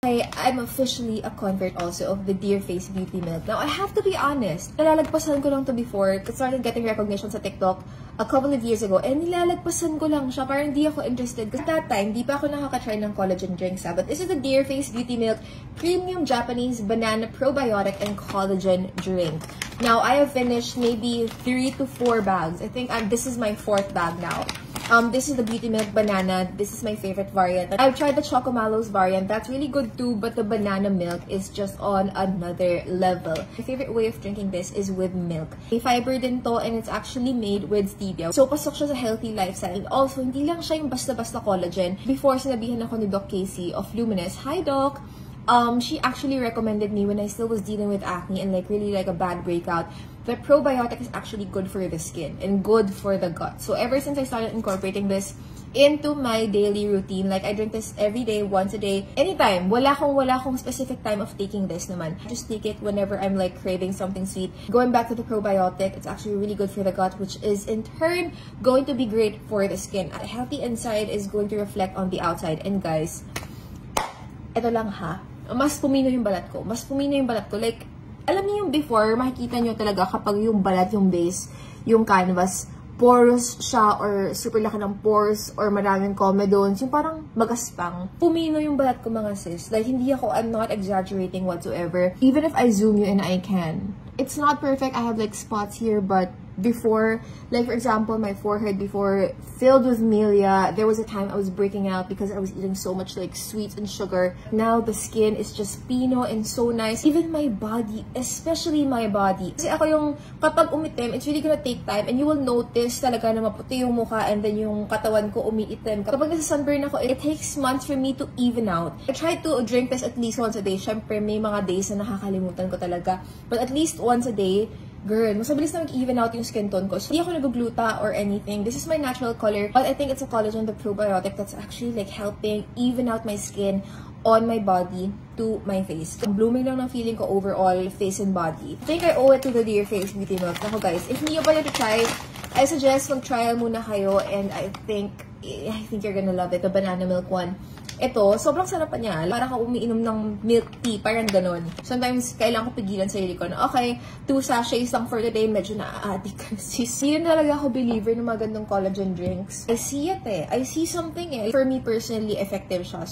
I'm officially a convert also of the Dear Face Beauty Milk. Now, I have to be honest, nalalagpasan ko lang to before. It started getting recognition sa TikTok a couple of years ago, and nilalagpasan ko lang siya. Parang di ako interested. Kasi that time, di pa ako nakaka-try ng collagen drinks. But this is the Dear Face Beauty Milk Premium Japanese Banana Probiotic and Collagen Drink. Now, I have finished maybe 3 to 4 bags. I think this is my 4th bag now. This is the Beauty Milk Banana. This is my favorite variant. I've tried the Chocomallows variant. That's really good too, but the banana milk is just on another level. My favorite way of drinking this is with milk. May fiber din to, and it's actually made with stevia. So, pasok siya sa healthy lifestyle. And also, hindi lang siya yung basta-basta collagen. Before, sinabihan ako ni Doc Casey of Luminous. Hi, Doc! She actually recommended me when I still was dealing with acne and really a bad breakout that probiotic is actually good for the skin and good for the gut. So ever since I started incorporating this into my daily routine, I drink this every day, once a day, anytime. Wala akong specific time of taking this naman. I just take it whenever I'm craving something sweet. Going back to the probiotic, it's actually really good for the gut, which is in turn going to be great for the skin. A healthy inside is going to reflect on the outside. And guys, ito lang ha, mas pumino yung balat ko. Mas pumino yung balat ko. Alam niyo yung before, makikita niyo talaga kapag yung balat, yung base, yung canvas, porous siya or super laki ng pores or maraming comedones, yung parang magaspang. Pumino yung balat ko mga sis. I'm not exaggerating whatsoever. Even if I zoom you in, I can. It's not perfect. I have spots here, but before, for example, my forehead before filled with milia. There was a time I was breaking out because I was eating so much sweets and sugar. Now the skin is just pino and so nice. Even my body, especially my body. Kasi ako yung kapag umitim, it's really gonna take time and you will notice talaga na maputi yung mukha and then yung katawan ko umiitim. Kapag nasa sunburn ako, it takes months for me to even out. I try to drink this at least once a day. Syempre, may mga days na nakakalimutan ko talaga. But at least once a day, girl, mas mabilis na mag-even out yung skin tone ko. So, hindi ako nag-gluta or anything. This is my natural color. But I think it's a collagen, the probiotic, that's actually helping even out my skin on my body to my face. Ang blooming lang ng feeling ko overall, face and body. I think I owe it to the Dear Face Beauty Milk. Ako guys, if hindi nyo pa to try, I suggest mag-trial muna kayo and I think you're gonna love it. The banana milk one. Ito, sobrang sarap niya. Parang ka umiinom ng milk tea, parang ganun. Sometimes, kailangan ko pigilan sa sarili ko na, okay, 2 sachets lang for the day, medyo na-addict ka. Hindi talaga ako believer ng mga gandong collagen drinks. I see it I see something For me, personally, effective siya.